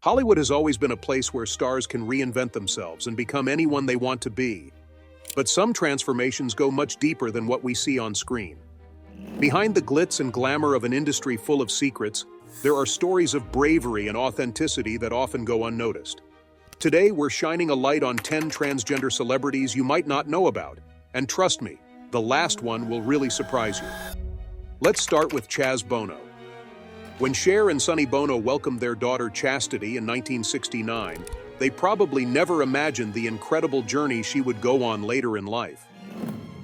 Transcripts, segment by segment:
Hollywood has always been a place where stars can reinvent themselves and become anyone they want to be. But some transformations go much deeper than what we see on screen. Behind the glitz and glamour of an industry full of secrets, there are stories of bravery and authenticity that often go unnoticed. Today, we're shining a light on 10 transgender celebrities you might not know about. And trust me, the last one will really surprise you. Let's start with Chaz Bono. When Cher and Sonny Bono welcomed their daughter Chastity in 1969, they probably never imagined the incredible journey she would go on later in life.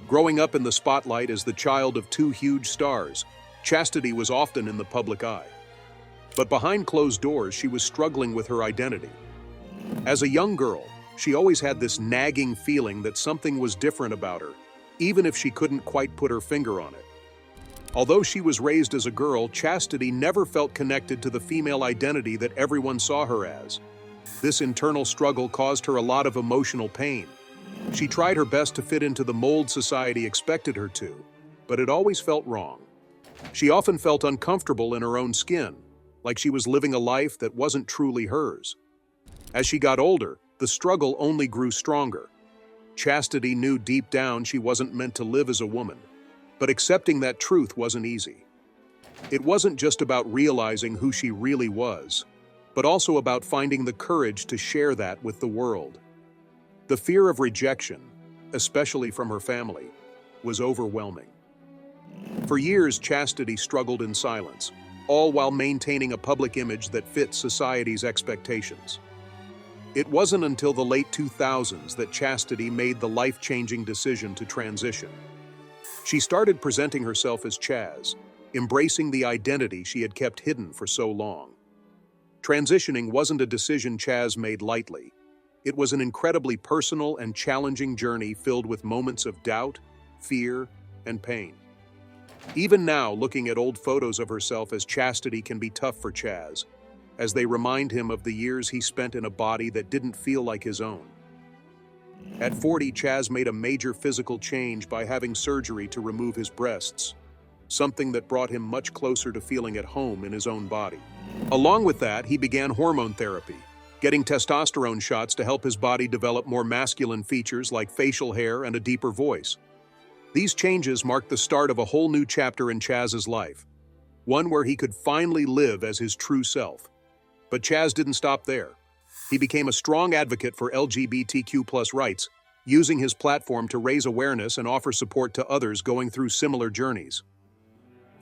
Growing up in the spotlight as the child of two huge stars, Chastity was often in the public eye. But behind closed doors, she was struggling with her identity. As a young girl, she always had this nagging feeling that something was different about her, even if she couldn't quite put her finger on it. Although she was raised as a girl, Chastity never felt connected to the female identity that everyone saw her as. This internal struggle caused her a lot of emotional pain. She tried her best to fit into the mold society expected her to, but it always felt wrong. She often felt uncomfortable in her own skin, like she was living a life that wasn't truly hers. As she got older, the struggle only grew stronger. Chastity knew deep down she wasn't meant to live as a woman, but accepting that truth wasn't easy. It wasn't just about realizing who she really was, but also about finding the courage to share that with the world. The fear of rejection, especially from her family, was overwhelming. For years, Chastity struggled in silence, all while maintaining a public image that fit society's expectations. It wasn't until the late 2000s that Chastity made the life-changing decision to transition. She started presenting herself as Chaz, embracing the identity she had kept hidden for so long. Transitioning wasn't a decision Chaz made lightly. It was an incredibly personal and challenging journey filled with moments of doubt, fear, and pain. Even now, looking at old photos of herself as Chastity can be tough for Chaz, as they remind him of the years he spent in a body that didn't feel like his own. At 40, Chaz made a major physical change by having surgery to remove his breasts, something that brought him much closer to feeling at home in his own body. Along with that, he began hormone therapy, getting testosterone shots to help his body develop more masculine features like facial hair and a deeper voice. These changes marked the start of a whole new chapter in Chaz's life, one where he could finally live as his true self. But Chaz didn't stop there. He became a strong advocate for LGBTQ+ rights, using his platform to raise awareness and offer support to others going through similar journeys.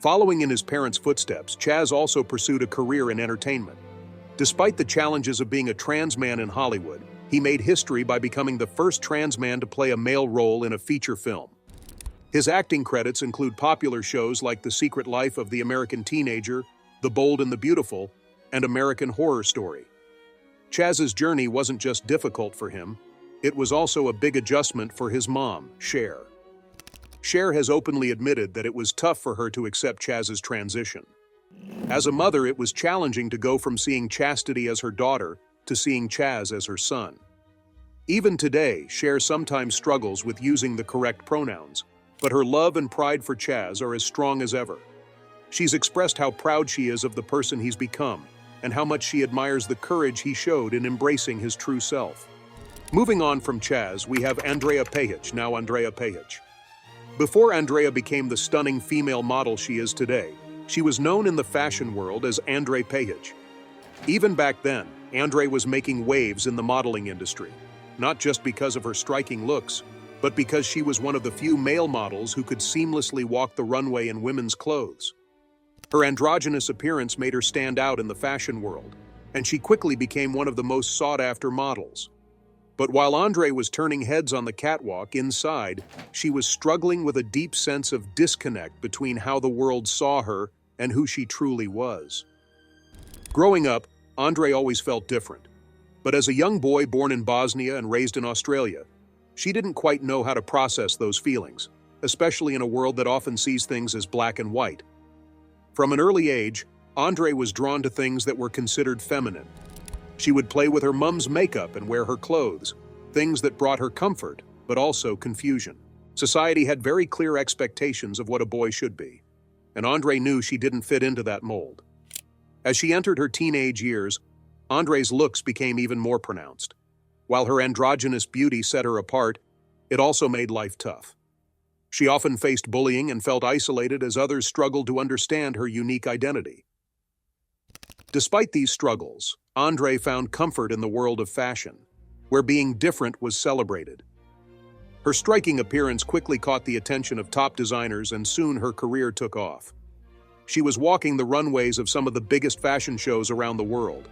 Following in his parents' footsteps, Chaz also pursued a career in entertainment. Despite the challenges of being a trans man in Hollywood, he made history by becoming the first trans man to play a male role in a feature film. His acting credits include popular shows like The Secret Life of the American Teenager, The Bold and the Beautiful, and American Horror Story. Chaz's journey wasn't just difficult for him, it was also a big adjustment for his mom, Cher. Cher has openly admitted that it was tough for her to accept Chaz's transition. As a mother, it was challenging to go from seeing Chastity as her daughter to seeing Chaz as her son. Even today, Cher sometimes struggles with using the correct pronouns, but her love and pride for Chaz are as strong as ever. She's expressed how proud she is of the person he's become, and how much she admires the courage he showed in embracing his true self. Moving on from Chaz, we have Andrea Pich, now Andrea Pich. Before Andrea became the stunning female model she is today, she was known in the fashion world as Andrea Pich. Even back then, Andrea was making waves in the modeling industry, not just because of her striking looks, but because she was one of the few male models who could seamlessly walk the runway in women's clothes. Her androgynous appearance made her stand out in the fashion world, and she quickly became one of the most sought-after models. But while Andrea was turning heads on the catwalk, inside, she was struggling with a deep sense of disconnect between how the world saw her and who she truly was. Growing up, Andrea always felt different. But as a young boy born in Bosnia and raised in Australia, she didn't quite know how to process those feelings, especially in a world that often sees things as black and white. From an early age, Andrea was drawn to things that were considered feminine. She would play with her mom's makeup and wear her clothes, things that brought her comfort, but also confusion. Society had very clear expectations of what a boy should be, and Andrea knew she didn't fit into that mold. As she entered her teenage years, Andrea's looks became even more pronounced. While her androgynous beauty set her apart, it also made life tough. She often faced bullying and felt isolated as others struggled to understand her unique identity. Despite these struggles, Andrea found comfort in the world of fashion, where being different was celebrated. Her striking appearance quickly caught the attention of top designers, and soon her career took off. She was walking the runways of some of the biggest fashion shows around the world.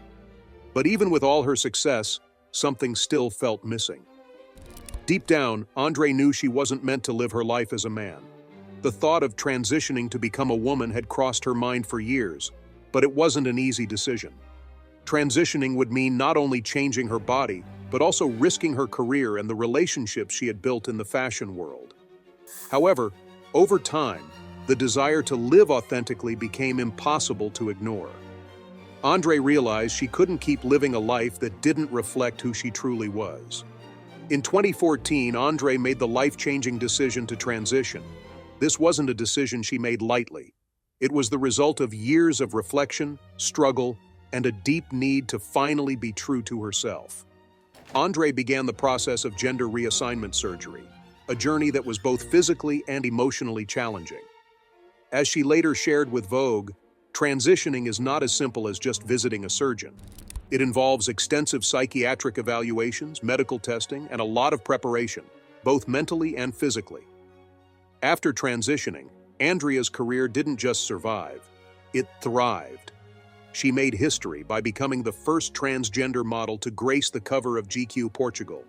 But even with all her success, something still felt missing. Deep down, Andrea knew she wasn't meant to live her life as a man. The thought of transitioning to become a woman had crossed her mind for years, but it wasn't an easy decision. Transitioning would mean not only changing her body, but also risking her career and the relationships she had built in the fashion world. However, over time, the desire to live authentically became impossible to ignore. Andrea realized she couldn't keep living a life that didn't reflect who she truly was. In 2014, Andrea made the life-changing decision to transition. This wasn't a decision she made lightly. It was the result of years of reflection, struggle, and a deep need to finally be true to herself. Andrea began the process of gender reassignment surgery, a journey that was both physically and emotionally challenging. As she later shared with Vogue, transitioning is not as simple as just visiting a surgeon. It involves extensive psychiatric evaluations, medical testing, and a lot of preparation, both mentally and physically. After transitioning, Andrea's career didn't just survive, it thrived. She made history by becoming the first transgender model to grace the cover of GQ Portugal.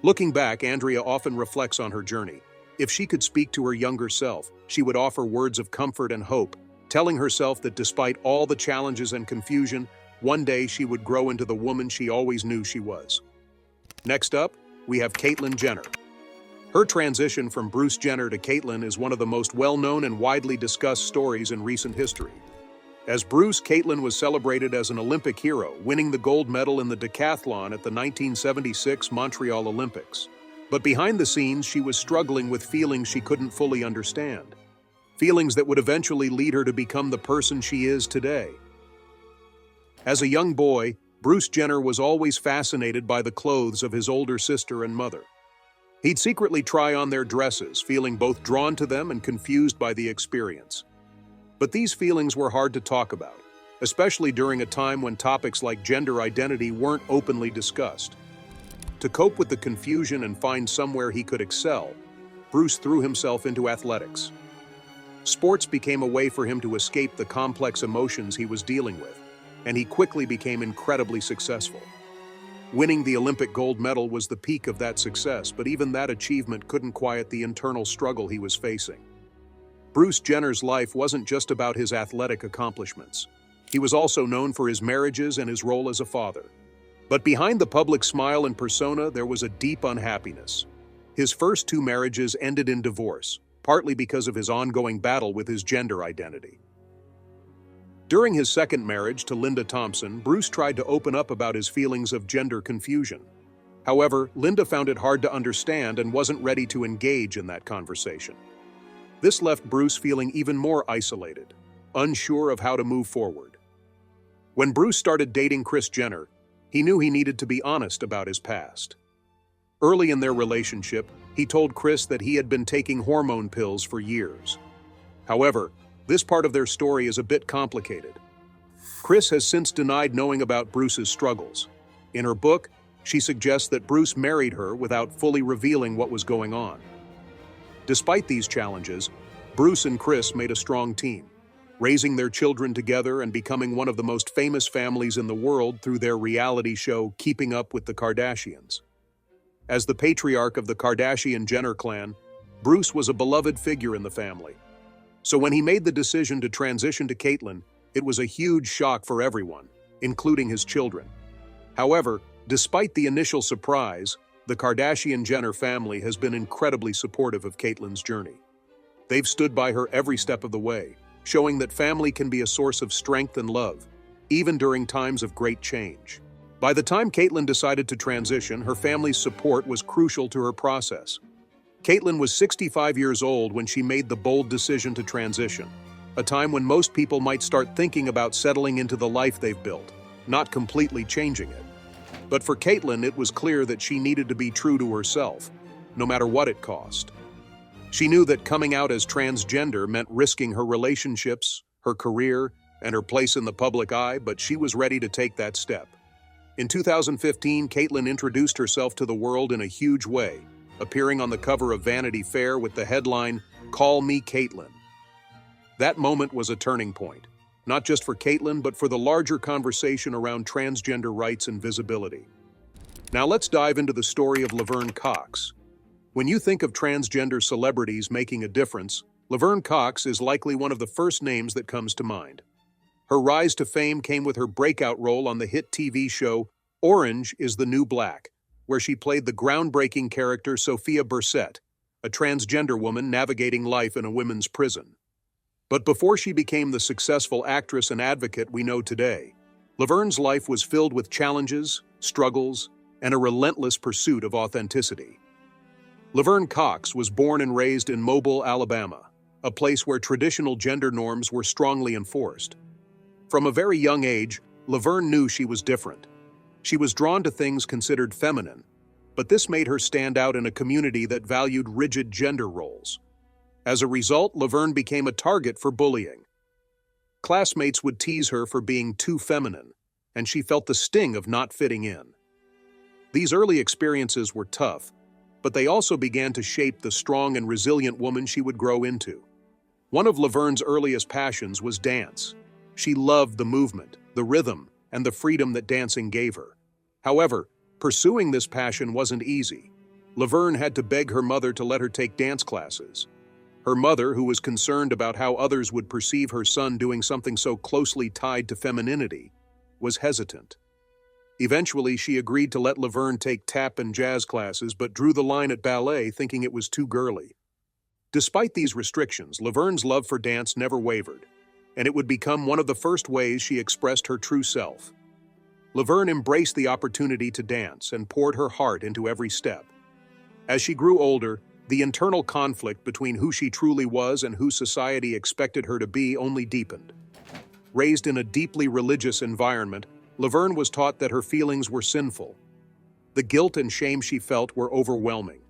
Looking back, Andrea often reflects on her journey. If she could speak to her younger self, she would offer words of comfort and hope, telling herself that despite all the challenges and confusion, one day she would grow into the woman she always knew she was. Next up, we have Caitlyn Jenner. Her transition from Bruce Jenner to Caitlyn is one of the most well-known and widely discussed stories in recent history. As Bruce, Caitlyn was celebrated as an Olympic hero, winning the gold medal in the decathlon at the 1976 Montreal Olympics. But behind the scenes, she was struggling with feelings she couldn't fully understand. Feelings that would eventually lead her to become the person she is today. As a young boy, Bruce Jenner was always fascinated by the clothes of his older sister and mother. He'd secretly try on their dresses, feeling both drawn to them and confused by the experience. But these feelings were hard to talk about, especially during a time when topics like gender identity weren't openly discussed. To cope with the confusion and find somewhere he could excel, Bruce threw himself into athletics. Sports became a way for him to escape the complex emotions he was dealing with, and he quickly became incredibly successful. Winning the Olympic gold medal was the peak of that success, but even that achievement couldn't quiet the internal struggle he was facing. Bruce Jenner's life wasn't just about his athletic accomplishments. He was also known for his marriages and his role as a father. But behind the public smile and persona, there was a deep unhappiness. His first two marriages ended in divorce, partly because of his ongoing battle with his gender identity. During his second marriage to Linda Thompson, Bruce tried to open up about his feelings of gender confusion. However, Linda found it hard to understand and wasn't ready to engage in that conversation. This left Bruce feeling even more isolated, unsure of how to move forward. When Bruce started dating Kris Jenner, he knew he needed to be honest about his past. Early in their relationship, he told Kris that he had been taking hormone pills for years. However, this part of their story is a bit complicated. Kris has since denied knowing about Bruce's struggles. In her book, she suggests that Bruce married her without fully revealing what was going on. Despite these challenges, Bruce and Kris made a strong team, raising their children together and becoming one of the most famous families in the world through their reality show Keeping Up with the Kardashians. As the patriarch of the Kardashian-Jenner clan, Bruce was a beloved figure in the family. So when he made the decision to transition to Caitlyn, it was a huge shock for everyone, including his children. However, despite the initial surprise, the Kardashian-Jenner family has been incredibly supportive of Caitlyn's journey. They've stood by her every step of the way, showing that family can be a source of strength and love, even during times of great change. By the time Caitlyn decided to transition, her family's support was crucial to her process. Caitlyn was 65 years old when she made the bold decision to transition, a time when most people might start thinking about settling into the life they've built. not completely changing it. But for Caitlin, it was clear that she needed to be true to herself, no matter what it cost. She knew that coming out as transgender meant risking her relationships, her career, and her place in the public eye, but she was ready to take that step. In 2015, Caitlin introduced herself to the world in a huge way, appearing on the cover of Vanity Fair with the headline, "Call Me Caitlin." That moment was a turning point, not just for Caitlin, but for the larger conversation around transgender rights and visibility. Now let's dive into the story of Laverne Cox. When you think of transgender celebrities making a difference, Laverne Cox is likely one of the first names that comes to mind. Her rise to fame came with her breakout role on the hit TV show Orange is the New Black, where she played the groundbreaking character Sophia Bursette, a transgender woman navigating life in a women's prison. But before she became the successful actress and advocate we know today, Laverne's life was filled with challenges, struggles, and a relentless pursuit of authenticity. Laverne Cox was born and raised in Mobile, Alabama, a place where traditional gender norms were strongly enforced. From a very young age, Laverne knew she was different. She was drawn to things considered feminine, but this made her stand out in a community that valued rigid gender roles. As a result, Laverne became a target for bullying. Classmates would tease her for being too feminine, and she felt the sting of not fitting in. These early experiences were tough, but they also began to shape the strong and resilient woman she would grow into. One of Laverne's earliest passions was dance. She loved the movement, the rhythm, and the freedom that dancing gave her. However, pursuing this passion wasn't easy. Laverne had to beg her mother to let her take dance classes. Her mother, who was concerned about how others would perceive her son doing something so closely tied to femininity, was hesitant. Eventually, she agreed to let Laverne take tap and jazz classes, but drew the line at ballet, thinking it was too girly. Despite these restrictions, Laverne's love for dance never wavered, and it would become one of the first ways she expressed her true self. Laverne embraced the opportunity to dance and poured her heart into every step. As she grew older, the internal conflict between who she truly was and who society expected her to be only deepened. Raised in a deeply religious environment, Laverne was taught that her feelings were sinful. The guilt and shame she felt were overwhelming.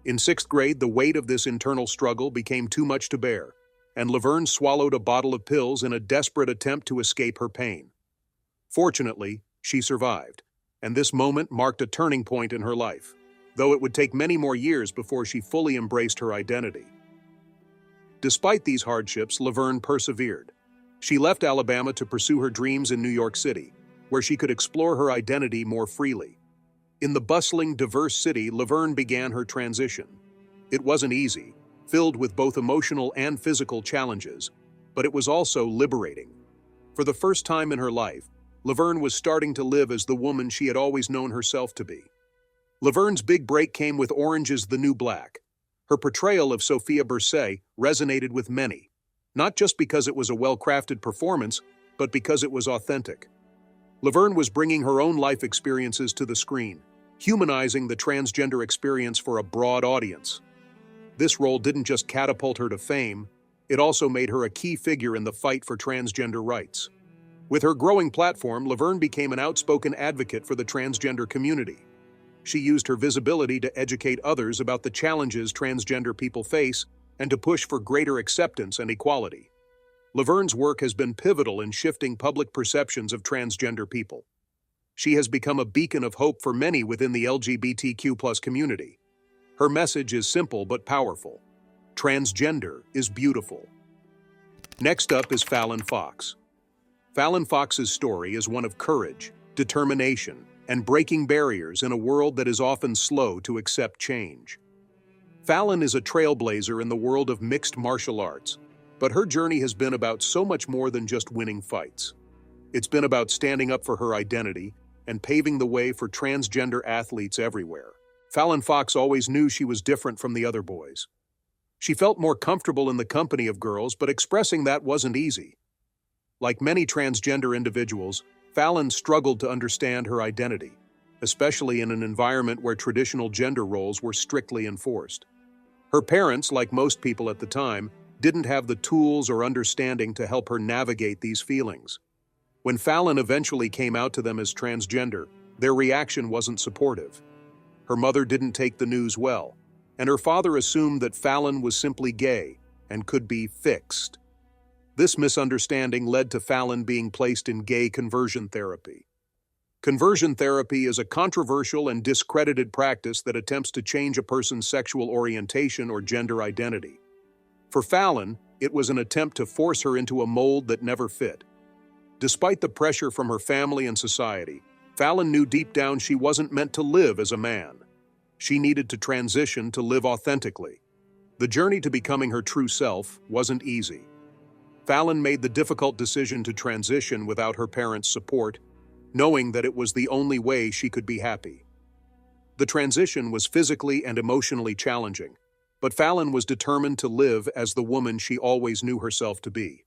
In 6th grade, the weight of this internal struggle became too much to bear, and Laverne swallowed a bottle of pills in a desperate attempt to escape her pain. Fortunately, she survived, and this moment marked a turning point in her life, though it would take many more years before she fully embraced her identity. Despite these hardships, Laverne persevered. She left Alabama to pursue her dreams in New York City, where she could explore her identity more freely. In the bustling, diverse city, Laverne began her transition. It wasn't easy, filled with both emotional and physical challenges, but it was also liberating. For the first time in her life, Laverne was starting to live as the woman she had always known herself to be. Laverne's big break came with Orange is the New Black. Her portrayal of Sophia Bursette resonated with many, not just because it was a well-crafted performance, but because it was authentic. Laverne was bringing her own life experiences to the screen, humanizing the transgender experience for a broad audience. This role didn't just catapult her to fame, it also made her a key figure in the fight for transgender rights. With her growing platform, Laverne became an outspoken advocate for the transgender community. She used her visibility to educate others about the challenges transgender people face and to push for greater acceptance and equality. Laverne's work has been pivotal in shifting public perceptions of transgender people. She has become a beacon of hope for many within the LGBTQ+ community. Her message is simple but powerful. Transgender is beautiful. Next up is Fallon Fox. Fallon Fox's story is one of courage, determination, and breaking barriers in a world that is often slow to accept change. Fallon is a trailblazer in the world of mixed martial arts, but her journey has been about so much more than just winning fights. It's been about standing up for her identity and paving the way for transgender athletes everywhere. Fallon Fox always knew she was different from the other boys. She felt more comfortable in the company of girls, but expressing that wasn't easy. Like many transgender individuals, Fallon struggled to understand her identity, especially in an environment where traditional gender roles were strictly enforced. Her parents, like most people at the time, didn't have the tools or understanding to help her navigate these feelings. When Fallon eventually came out to them as transgender, their reaction wasn't supportive. Her mother didn't take the news well, and her father assumed that Fallon was simply gay and could be fixed. This misunderstanding led to Fallon being placed in gay conversion therapy. Conversion therapy is a controversial and discredited practice that attempts to change a person's sexual orientation or gender identity. For Fallon, it was an attempt to force her into a mold that never fit. Despite the pressure from her family and society, Fallon knew deep down she wasn't meant to live as a man. She needed to transition to live authentically. The journey to becoming her true self wasn't easy. Fallon made the difficult decision to transition without her parents' support, knowing that it was the only way she could be happy. The transition was physically and emotionally challenging, but Fallon was determined to live as the woman she always knew herself to be.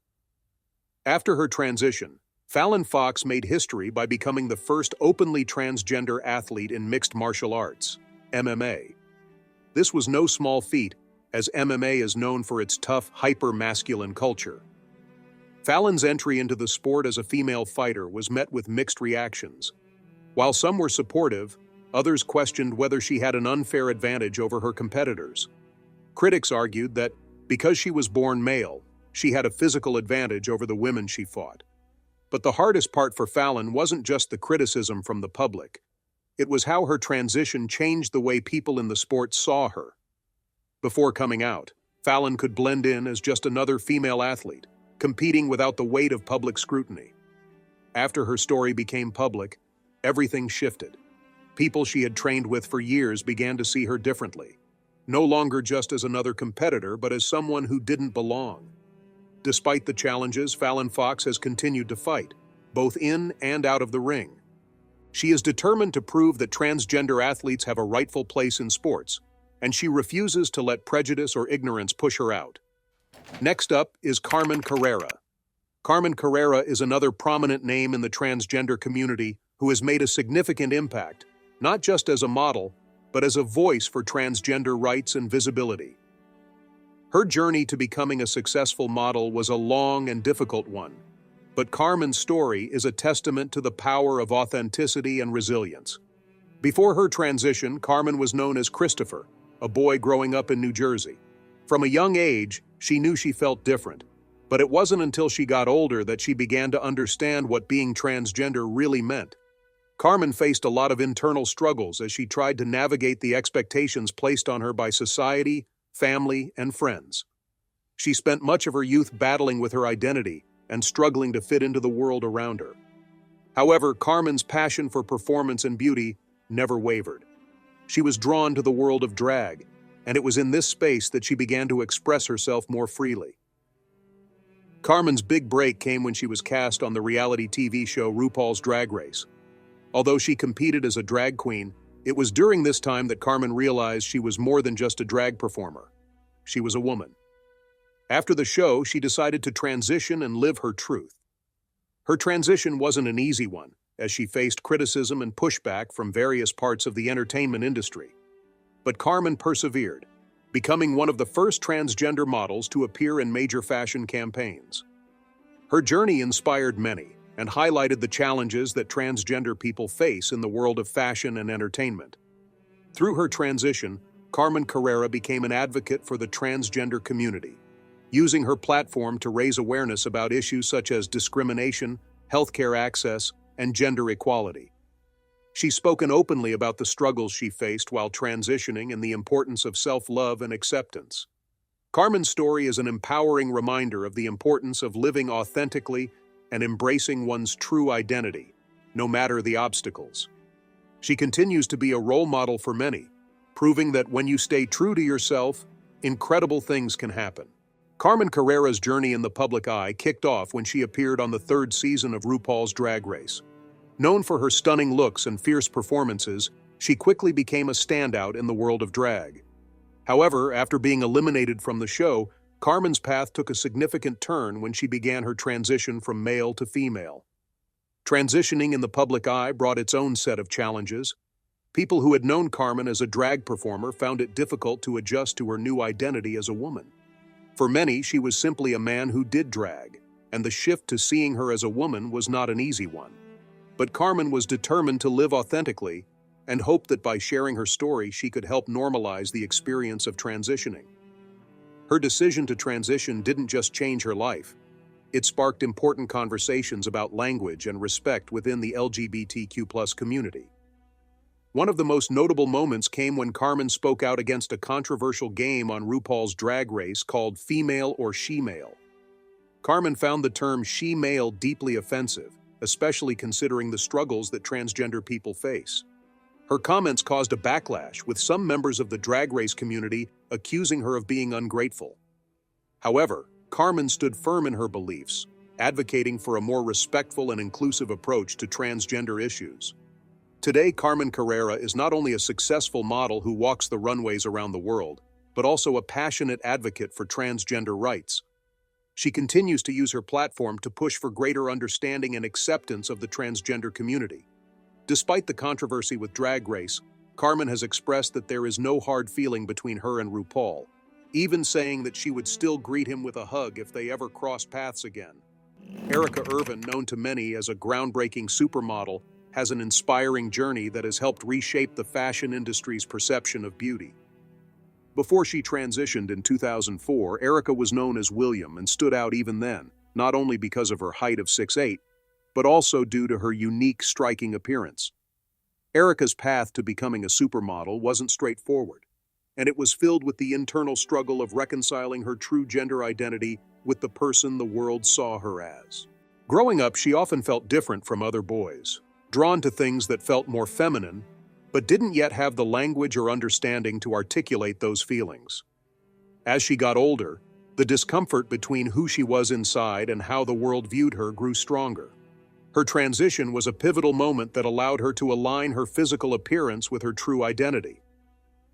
After her transition, Fallon Fox made history by becoming the first openly transgender athlete in mixed martial arts, MMA. This was no small feat, as MMA is known for its tough, hyper-masculine culture. Fallon's entry into the sport as a female fighter was met with mixed reactions. While some were supportive, others questioned whether she had an unfair advantage over her competitors. Critics argued that, because she was born male, she had a physical advantage over the women she fought. But the hardest part for Fallon wasn't just the criticism from the public. It was how her transition changed the way people in the sport saw her. Before coming out, Fallon could blend in as just another female athlete, competing without the weight of public scrutiny. After her story became public, everything shifted. People she had trained with for years began to see her differently, no longer just as another competitor, but as someone who didn't belong. Despite the challenges, Fallon Fox has continued to fight, both in and out of the ring. She is determined to prove that transgender athletes have a rightful place in sports, and she refuses to let prejudice or ignorance push her out. Next up is Carmen Carrera. Carmen Carrera is another prominent name in the transgender community who has made a significant impact, not just as a model, but as a voice for transgender rights and visibility. Her journey to becoming a successful model was a long and difficult one, but Carmen's story is a testament to the power of authenticity and resilience. Before her transition, Carmen was known as Christopher, a boy growing up in New Jersey. From a young age, she knew she felt different, but it wasn't until she got older that she began to understand what being transgender really meant. Carmen faced a lot of internal struggles as she tried to navigate the expectations placed on her by society, family, and friends. She spent much of her youth battling with her identity and struggling to fit into the world around her. However, Carmen's passion for performance and beauty never wavered. She was drawn to the world of drag, and it was in this space that she began to express herself more freely. Carmen's big break came when she was cast on the reality TV show RuPaul's Drag Race. Although she competed as a drag queen, it was during this time that Carmen realized she was more than just a drag performer. She was a woman. After the show, she decided to transition and live her truth. Her transition wasn't an easy one, as she faced criticism and pushback from various parts of the entertainment industry. But Carmen persevered, becoming one of the first transgender models to appear in major fashion campaigns. Her journey inspired many and highlighted the challenges that transgender people face in the world of fashion and entertainment. Through her transition, Carmen Carrera became an advocate for the transgender community, using her platform to raise awareness about issues such as discrimination, healthcare access, and gender equality. She's spoken openly about the struggles she faced while transitioning and the importance of self-love and acceptance. Carmen's story is an empowering reminder of the importance of living authentically and embracing one's true identity, no matter the obstacles. She continues to be a role model for many, proving that when you stay true to yourself, incredible things can happen. Carmen Carrera's journey in the public eye kicked off when she appeared on the third season of RuPaul's Drag Race. Known for her stunning looks and fierce performances, she quickly became a standout in the world of drag. However, after being eliminated from the show, Carmen's path took a significant turn when she began her transition from male to female. Transitioning in the public eye brought its own set of challenges. People who had known Carmen as a drag performer found it difficult to adjust to her new identity as a woman. For many, she was simply a man who did drag, and the shift to seeing her as a woman was not an easy one. But Carmen was determined to live authentically and hoped that by sharing her story she could help normalize the experience of transitioning. Her decision to transition didn't just change her life, it sparked important conversations about language and respect within the LGBTQ+ community. One of the most notable moments came when Carmen spoke out against a controversial game on RuPaul's Drag Race called Female or She-Male. Carmen found the term she-male deeply offensive, especially considering the struggles that transgender people face. Her comments caused a backlash, with some members of the Drag Race community accusing her of being ungrateful. However, Carmen stood firm in her beliefs, advocating for a more respectful and inclusive approach to transgender issues. Today, Carmen Carrera is not only a successful model who walks the runways around the world, but also a passionate advocate for transgender rights. She continues to use her platform to push for greater understanding and acceptance of the transgender community. Despite the controversy with Drag Race, Carmen has expressed that there is no hard feeling between her and RuPaul, even saying that she would still greet him with a hug if they ever cross paths again. Erica Irvin, known to many as a groundbreaking supermodel, has an inspiring journey that has helped reshape the fashion industry's perception of beauty. Before she transitioned in 2004, Erica was known as William and stood out even then, not only because of her height of 6'8", but also due to her unique, striking appearance. Erica's path to becoming a supermodel wasn't straightforward, and it was filled with the internal struggle of reconciling her true gender identity with the person the world saw her as. Growing up, she often felt different from other boys, drawn to things that felt more feminine, but didn't yet have the language or understanding to articulate those feelings. As she got older, the discomfort between who she was inside and how the world viewed her grew stronger. Her transition was a pivotal moment that allowed her to align her physical appearance with her true identity.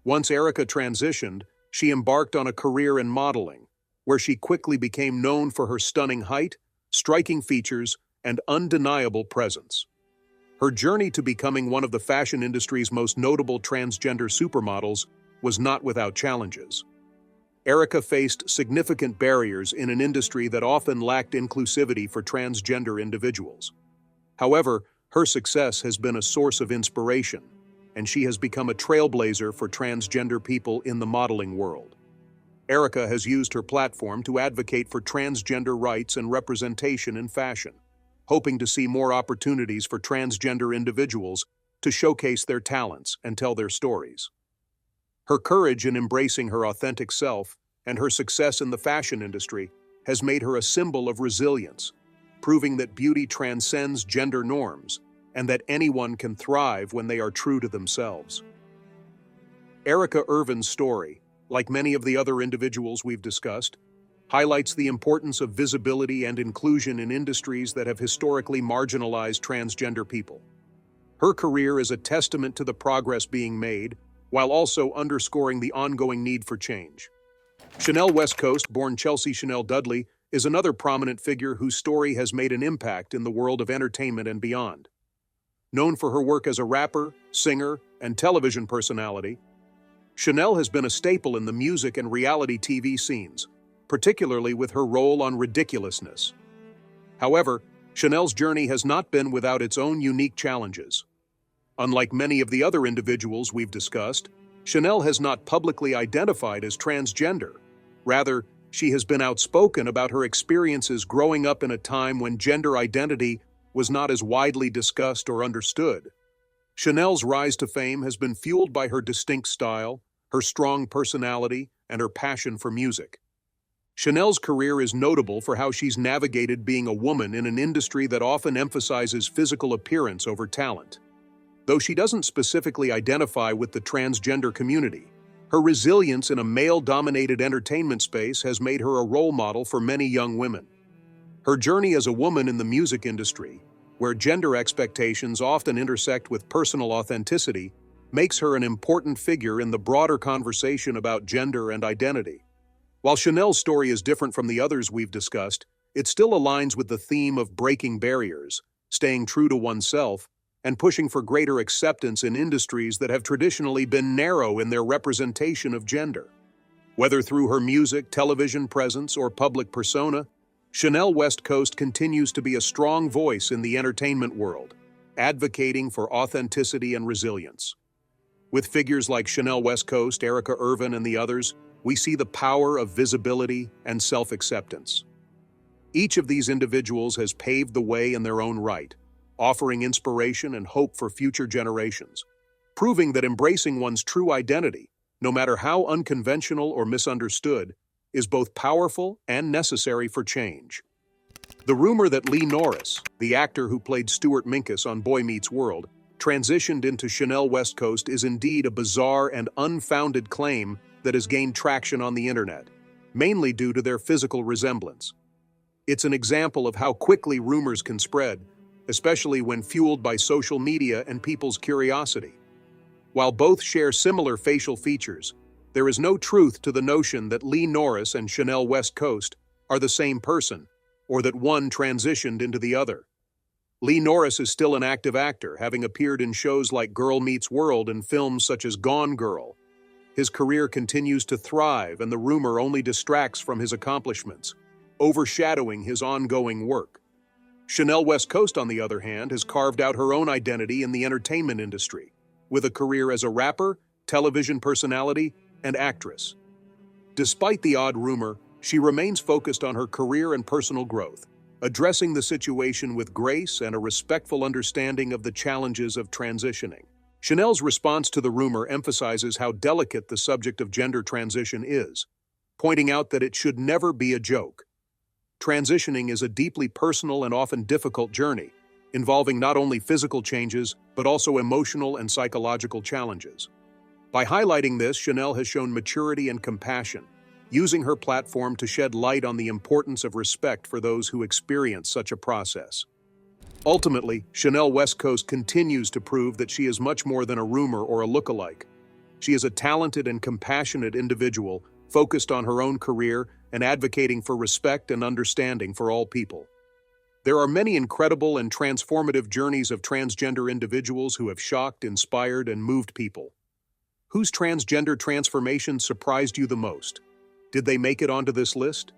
Once Erica transitioned, she embarked on a career in modeling, where she quickly became known for her stunning height, striking features, and undeniable presence. Her journey to becoming one of the fashion industry's most notable transgender supermodels was not without challenges. Erica faced significant barriers in an industry that often lacked inclusivity for transgender individuals. However, her success has been a source of inspiration, and she has become a trailblazer for transgender people in the modeling world. Erica has used her platform to advocate for transgender rights and representation in fashion, hoping to see more opportunities for transgender individuals to showcase their talents and tell their stories. Her courage in embracing her authentic self and her success in the fashion industry has made her a symbol of resilience, proving that beauty transcends gender norms and that anyone can thrive when they are true to themselves. Erica Irvin's story, like many of the other individuals we've discussed, highlights the importance of visibility and inclusion in industries that have historically marginalized transgender people. Her career is a testament to the progress being made, while also underscoring the ongoing need for change. Chanel West Coast, born Chelsea Chanel Dudley, is another prominent figure whose story has made an impact in the world of entertainment and beyond. Known for her work as a rapper, singer, and television personality, Chanel has been a staple in the music and reality TV scenes, particularly with her role on Ridiculousness. However, Chanel's journey has not been without its own unique challenges. Unlike many of the other individuals we've discussed, Chanel has not publicly identified as transgender. Rather, she has been outspoken about her experiences growing up in a time when gender identity was not as widely discussed or understood. Chanel's rise to fame has been fueled by her distinct style, her strong personality, and her passion for music. Chanel's career is notable for how she's navigated being a woman in an industry that often emphasizes physical appearance over talent. Though she doesn't specifically identify with the transgender community, her resilience in a male-dominated entertainment space has made her a role model for many young women. Her journey as a woman in the music industry, where gender expectations often intersect with personal authenticity, makes her an important figure in the broader conversation about gender and identity. While Chanel's story is different from the others we've discussed, it still aligns with the theme of breaking barriers, staying true to oneself, and pushing for greater acceptance in industries that have traditionally been narrow in their representation of gender. Whether through her music, television presence, or public persona, Chanel West Coast continues to be a strong voice in the entertainment world, advocating for authenticity and resilience. With figures like Chanel West Coast, Irvin, and the others, we see the power of visibility and self-acceptance. Each of these individuals has paved the way in their own right, offering inspiration and hope for future generations, proving that embracing one's true identity, no matter how unconventional or misunderstood, is both powerful and necessary for change. The rumor that Lee Norris, the actor who played Stuart Minkus on Boy Meets World, transitioned into Chanel West Coast is indeed a bizarre and unfounded claim that has gained traction on the internet, mainly due to their physical resemblance. It's an example of how quickly rumors can spread, especially when fueled by social media and people's curiosity. While both share similar facial features, there is no truth to the notion that Lee Norris and Chanel West Coast are the same person, or that one transitioned into the other. Lee Norris is still an active actor, having appeared in shows like Girl Meets World and films such as Gone Girl. His career continues to thrive, and the rumor only distracts from his accomplishments, overshadowing his ongoing work. Chanel West Coast, on the other hand, has carved out her own identity in the entertainment industry, with a career as a rapper, television personality, and actress. Despite the odd rumor, she remains focused on her career and personal growth, addressing the situation with grace and a respectful understanding of the challenges of transitioning. Chanel's response to the rumor emphasizes how delicate the subject of gender transition is, pointing out that it should never be a joke. Transitioning is a deeply personal and often difficult journey, involving not only physical changes, but also emotional and psychological challenges. By highlighting this, Chanel has shown maturity and compassion, using her platform to shed light on the importance of respect for those who experience such a process. Ultimately, Chanel West Coast continues to prove that she is much more than a rumor or a lookalike. She is a talented and compassionate individual, focused on her own career and advocating for respect and understanding for all people. There are many incredible and transformative journeys of transgender individuals who have shocked, inspired, and moved people. Whose transgender transformation surprised you the most? Did they make it onto this list?